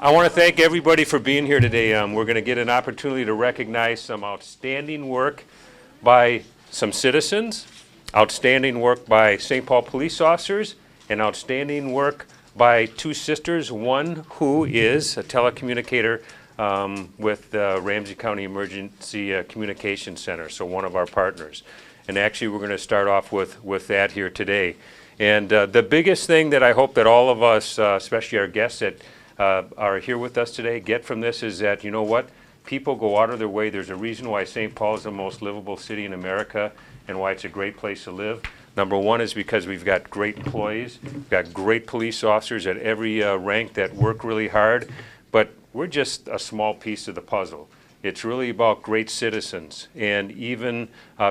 I want to thank everybody for being here today. We're going to get an opportunity to recognize some outstanding work by some citizens, outstanding work by St. Paul police officers, and outstanding work by two sisters, one who is a telecommunicator with the Ramsey County Emergency Communication Center, so one of our partners. And actually we're going to start off with that here today. And the biggest thing that I hope that all of us, especially our guests that are here with us today, get from this is that, you know what, people go out of their way. There's a reason why St. Paul is the most livable city in America and why it's a great place to live. Number one is because we've got great employees, we've got great police officers at every rank that work really hard, but we're just a small piece of the puzzle. It's really about great citizens and even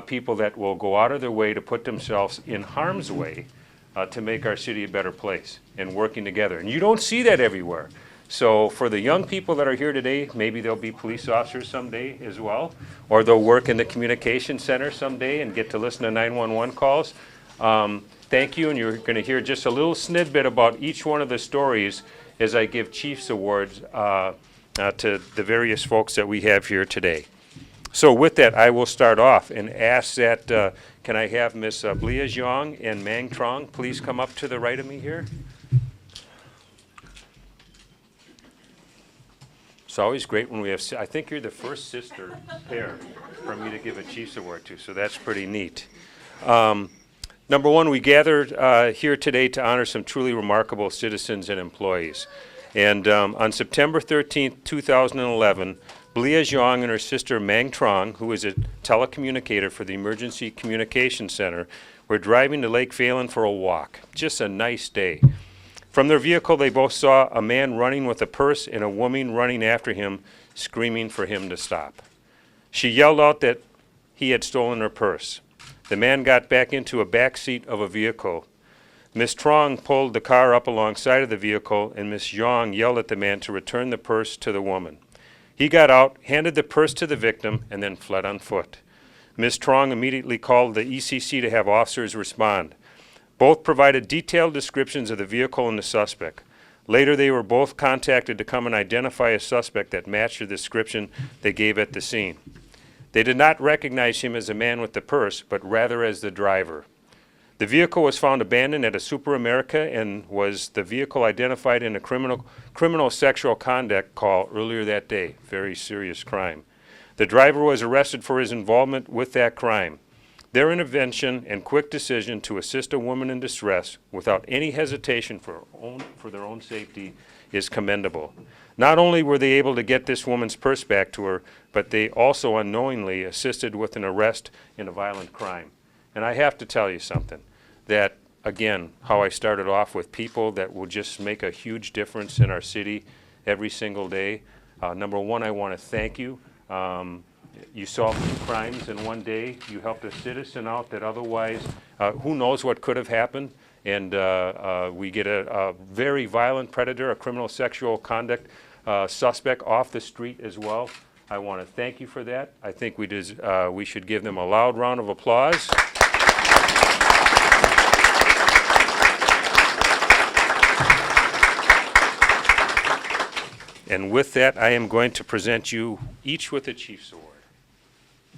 people that will go out of their way to put themselves in harm's way to make our city a better place and working together. And you don't see that everywhere. So for the young people that are here today, maybe they'll be police officers someday as well, or they'll work in the communication center someday and get to listen to 911 calls. Thank you, and you're going to hear just a little snippet about each one of the stories as I give Chiefs Awards to the various folks that we have here today. So with that, I will start off and ask that, can I have Miss Blia Zhang and Mang Trong please come up to the right of me here? It's always great when we have, I think you're the first sister pair for me to give a Chiefs Award to, so that's pretty neat. Number one, we gathered here today to honor some truly remarkable citizens and employees. And on September 13th, 2011, Blia Zhang and her sister Mang Trong, who is a telecommunicator for the Emergency Communication Center, were driving to Lake Phelan for a walk. Just a nice day. From their vehicle, they both saw a man running with a purse and a woman running after him, screaming for him to stop. She yelled out that he had stolen her purse. The man got back into a back seat of a vehicle. Miss Trong pulled the car up alongside of the vehicle, and Miss Zhang yelled at the man to return the purse to the woman. He got out, handed the purse to the victim, and then fled on foot. Miss Trong immediately called the ECC to have officers respond. Both provided detailed descriptions of the vehicle and the suspect. Later, they were both contacted to come and identify a suspect that matched the description they gave at the scene. They did not recognize him as the man with the purse, but rather as the driver. The vehicle was found abandoned at a Super America and was the vehicle identified in a criminal sexual conduct call earlier that day. Very serious crime. The driver was arrested for his involvement with that crime. Their intervention and quick decision to assist a woman in distress without any hesitation for their own safety is commendable. Not only were they able to get this woman's purse back to her, but they also unknowingly assisted with an arrest in a violent crime. And I have to tell you something, that again, how I started off with people that will just make a huge difference in our city every single day. Number one, I want to thank you. You solved 2 crimes in one day. You helped a citizen out that otherwise, who knows what could have happened. And we get a very violent predator, a criminal sexual conduct suspect off the street as well. I want to thank you for that. I think we should give them a loud round of applause. And with that, I am going to present you each with a Chiefs Award.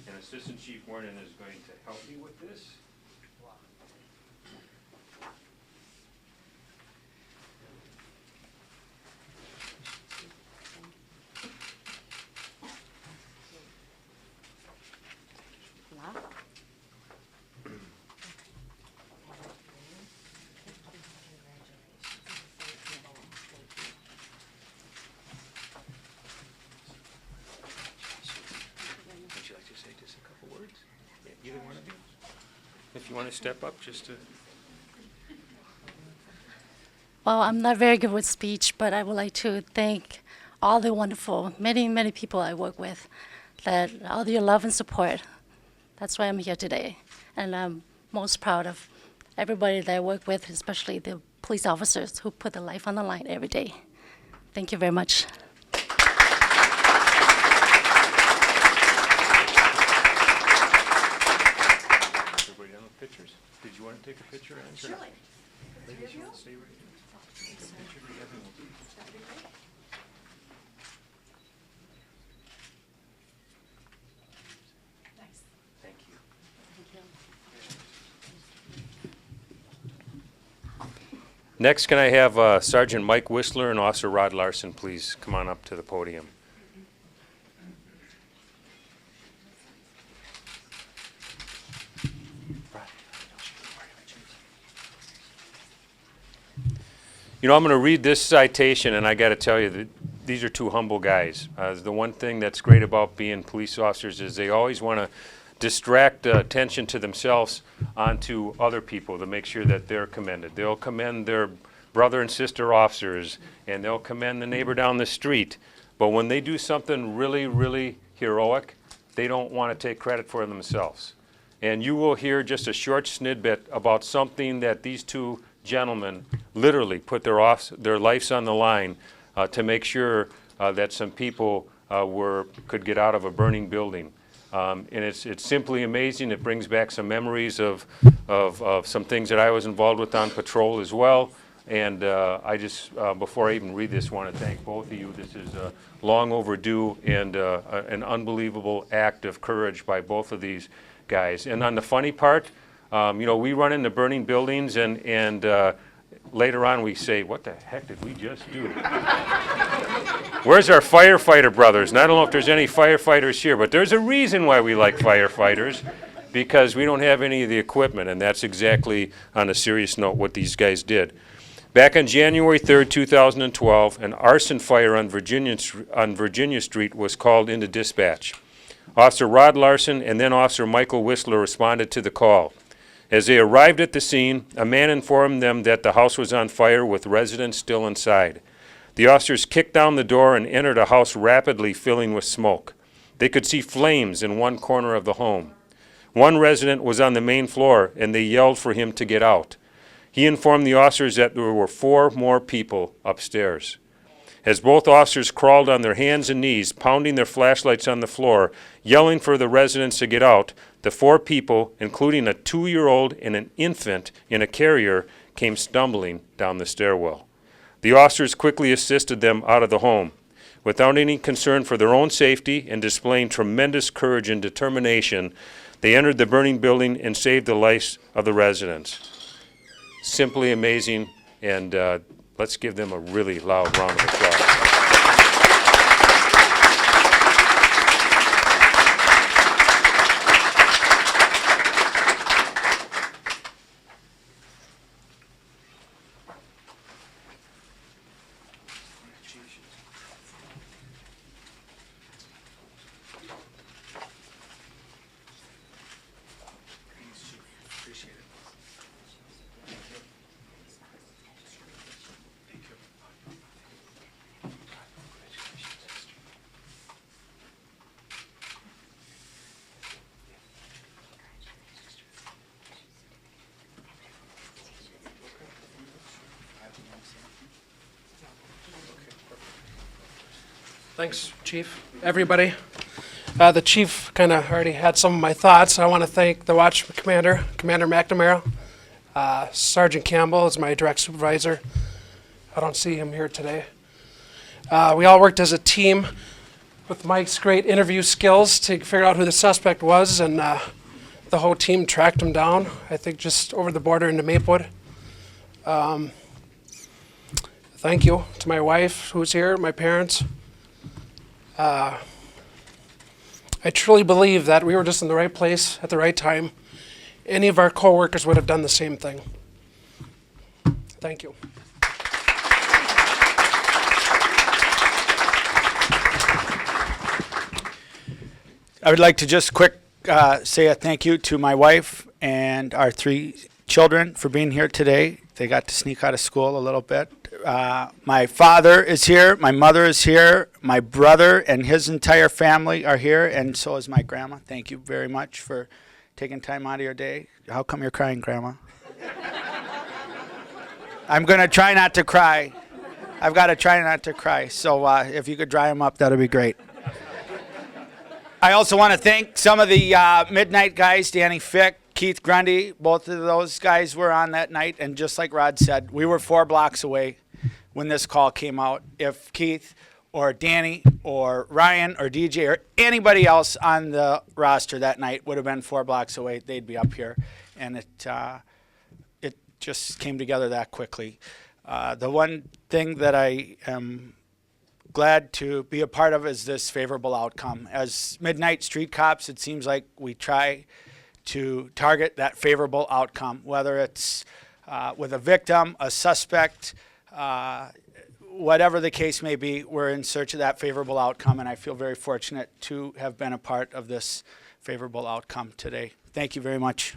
And Assistant Chief Warren is going to help me with this. Would you like to say just a couple words? Either one of you? If you want to step up just to... Well, I'm not very good with speech, but I would like to thank all the wonderful, many people I work with, that all your love and support. That's why I'm here today. And I'm most proud of everybody that I work with, especially the police officers who put their life on the line every day. Thank you very much. Everybody done with pictures? Did you want to take a picture? Surely. Ladies, you want to stay right here? Take a picture together. Next, can I have Sergeant Mike Whistler and Officer Rod Larson please come on up to the podium? You know, I'm going to read this citation, and I got to tell you that these are two humble guys. The one thing that's great about being police officers is they always want to distract attention to themselves onto other people to make sure that they're commended. They'll commend their brother and sister officers, and they'll commend the neighbor down the street. But when they do something really, really heroic, they don't want to take credit for themselves. And you will hear just a short snippet about something that these two gentlemen literally put their lives on the line to make sure that some people could get out of a burning building. And it's simply amazing. It brings back some memories of some things that I was involved with on patrol as well. And I just, before I even read this, want to thank both of you. This is long overdue and an unbelievable act of courage by both of these guys. And on the funny part, you know, we run into burning buildings and later on we say, what the heck did we just do? Where's our firefighter brothers? And I don't know if there's any firefighters here, but there's a reason why we like firefighters, because we don't have any of the equipment, and that's exactly, on a serious note, what these guys did. Back on January 3rd, 2012, an arson fire on Virginia Street was called into dispatch. Officer Rod Larson and then Officer Michael Whistler responded to the call. As they arrived at the scene, a man informed them that the house was on fire with residents still inside. The officers kicked down the door and entered a house rapidly filling with smoke. They could see flames in one corner of the home. One resident was on the main floor, and they yelled for him to get out. He informed the officers that there were 4 more people upstairs. As both officers crawled on their hands and knees, pounding their flashlights on the floor, yelling for the residents to get out, the 4 people, including a 2-year-old and an infant in a carrier, came stumbling down the stairwell. The officers quickly assisted them out of the home. Without any concern for their own safety and displaying tremendous courage and determination, they entered the burning building and saved the lives of the residents. Simply amazing, and let's give them a really loud round of applause. Thanks, Chief. Everybody. The Chief kind of already had some of my thoughts. I want to thank the Watch Commander, Commander McNamara. Sergeant Campbell is my direct supervisor. I don't see him here today. We all worked as a team with Mike's great interview skills to figure out who the suspect was, and the whole team tracked him down, I think just over the border into Maplewood. Thank you to my wife who's here, my parents. I truly believe that we were just in the right place at the right time. Any of our co-workers would have done the same thing. Thank you. I would like to just quick say a thank you to my wife and our 3 children for being here today. They got to sneak out of school a little bit. My father is here, my mother is here, my brother and his entire family are here, and so is my grandma. Thank you very much for taking time out of your day. How come you're crying, Grandma? I'm going to try not to cry. I've got to try not to cry, so if you could dry them up, that would be great. I also want to thank some of the midnight guys, Danny Fick, Keith Grundy. Both of those guys were on that night, and just like Rod said, we were 4 blocks away when this call came out. If Keith or Danny or Ryan or DJ or anybody else on the roster that night would have been 4 blocks away, they'd be up here. And it just came together that quickly. The one thing that I am glad to be a part of is this favorable outcome. As midnight street cops, it seems like we try to target that favorable outcome, whether it's with a victim, a suspect, whatever the case may be. We're in search of that favorable outcome, and I feel very fortunate to have been a part of this favorable outcome today. Thank you very much.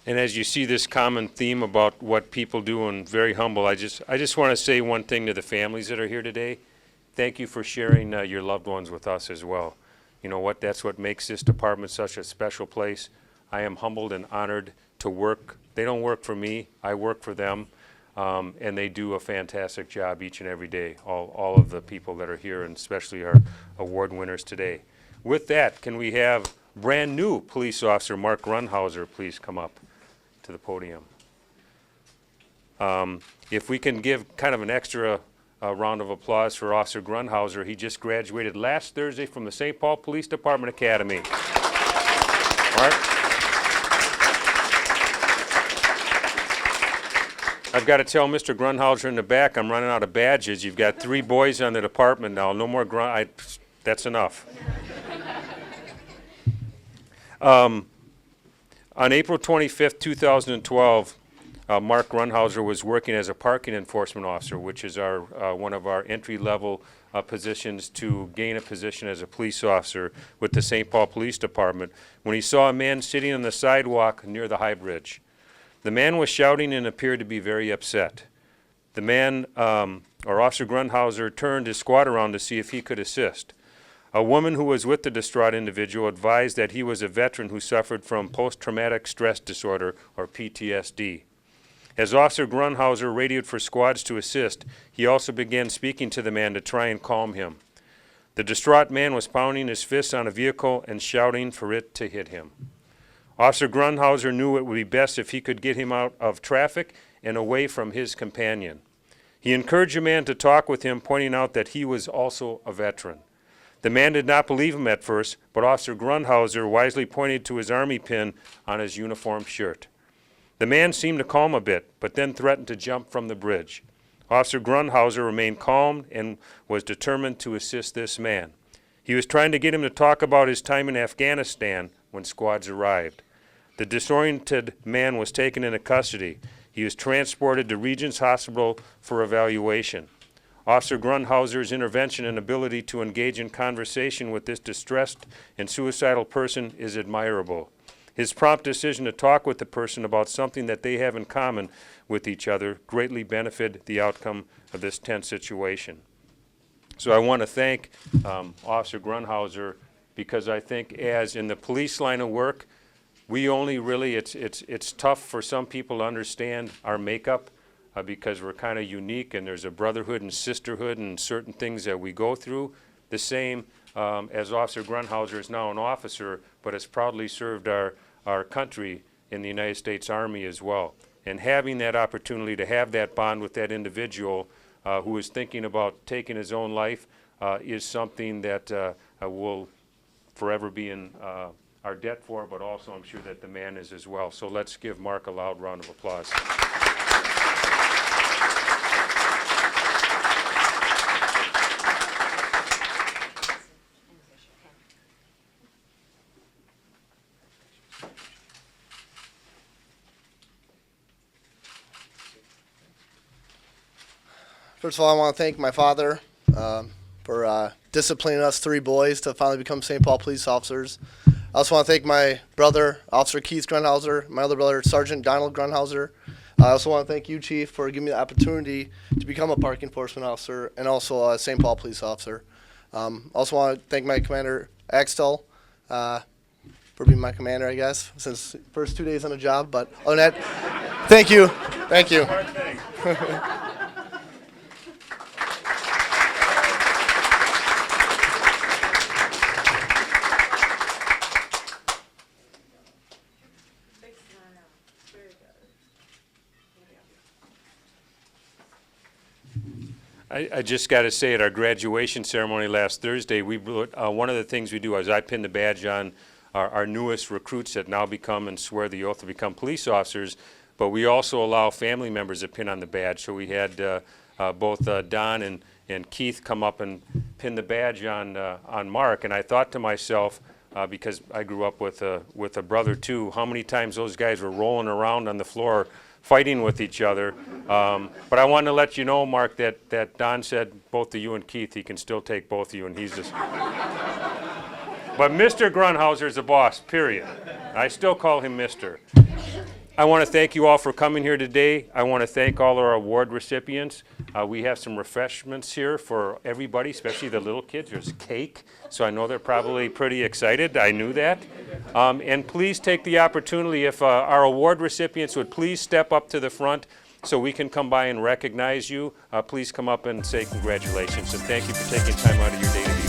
And as you see this common theme about what people do and very humble, I just want to say one thing to the families that are here today. Thank you for sharing your loved ones with us as well. You know what, that's what makes this department such a special place. I am humbled and honored to work. They don't work for me, I work for them. And they do a fantastic job each and every day, all of the people that are here, and especially our award winners today. With that, can we have brand new police officer Mark Grunhauser please come up to the podium? If we can give kind of an extra round of applause for Officer Grunhauser. He just graduated last Thursday from the St. Paul Police Department Academy. Mark? I've got to tell Mr. Grunhauser in the back, I'm running out of badges. You've got 3 boys on the department now. No more that's enough. On April 25th, 2012, Mark Grunhauser was working as a parking enforcement officer, which is our one of our entry-level positions to gain a position as a police officer with the St. Paul Police Department, when he saw a man sitting on the sidewalk near the High Bridge. The man was shouting and appeared to be very upset. The man, or Officer Grunhauser, turned his squad around to see if he could assist. A woman who was with the distraught individual advised that he was a veteran who suffered from post-traumatic stress disorder, or PTSD. As Officer Grunhauser radioed for squads to assist, he also began speaking to the man to try and calm him. The distraught man was pounding his fists on a vehicle and shouting for it to hit him. Officer Grunhauser knew it would be best if he could get him out of traffic and away from his companion. He encouraged the man to talk with him, pointing out that he was also a veteran. The man did not believe him at first, but Officer Grunhauser wisely pointed to his army pin on his uniform shirt. The man seemed to calm a bit, but then threatened to jump from the bridge. Officer Grunhauser remained calm and was determined to assist this man. He was trying to get him to talk about his time in Afghanistan when squads arrived. The disoriented man was taken into custody. He was transported to Regents Hospital for evaluation. Officer Grunhauser's intervention and ability to engage in conversation with this distressed and suicidal person is admirable. His prompt decision to talk with the person about something that they have in common with each other greatly benefited the outcome of this tense situation. So I want to thank Officer Grunhauser, because I think as in the police line of work, we only really, it's tough for some people to understand our makeup because we're kind of unique, and there's a brotherhood and sisterhood and certain things that we go through. The same as Officer Grunhauser is now an officer, but has proudly served our country in the United States Army as well. And having that opportunity to have that bond with that individual who is thinking about taking his own life is something that will forever be in our debt for, but also I'm sure that the man is as well. So let's give Mark a loud round of applause. First of all, I want to thank my father for disciplining us 3 boys to finally become St. Paul police officers. I also want to thank my brother, Officer Keith Grunhauser, my other brother, Sergeant Donald Grunhauser. I also want to thank you, Chief, for giving me the opportunity to become a park enforcement officer and also a St. Paul police officer. Also want to thank my commander, Axtell, for being my commander, I guess, since first 2 days on the job. But other than that, thank you. Thank you. I just got to say, at our graduation ceremony last Thursday, one of the things we do is I pin the badge on our newest recruits that now become and swear the oath to become police officers, but we also allow family members to pin on the badge. So we had both Don and Keith come up and pin the badge on Mark, and I thought to myself, because I grew up with a brother too, how many times those guys were rolling around on the floor fighting with each other. But I wanted to let you know, Mark, that Don said both to you and Keith, he can still take both of you, and he's just... But Mr. Grunhauser is the boss, period. I still call him Mr. I want to thank you all for coming here today. I want to thank all our award recipients. We have some refreshments here for everybody, especially the little kids. There's cake, so I know they're probably pretty excited. I knew that. And please take the opportunity, if our award recipients would please step up to the front so we can come by and recognize you. Please come up and say congratulations, and thank you for taking time out of your day to be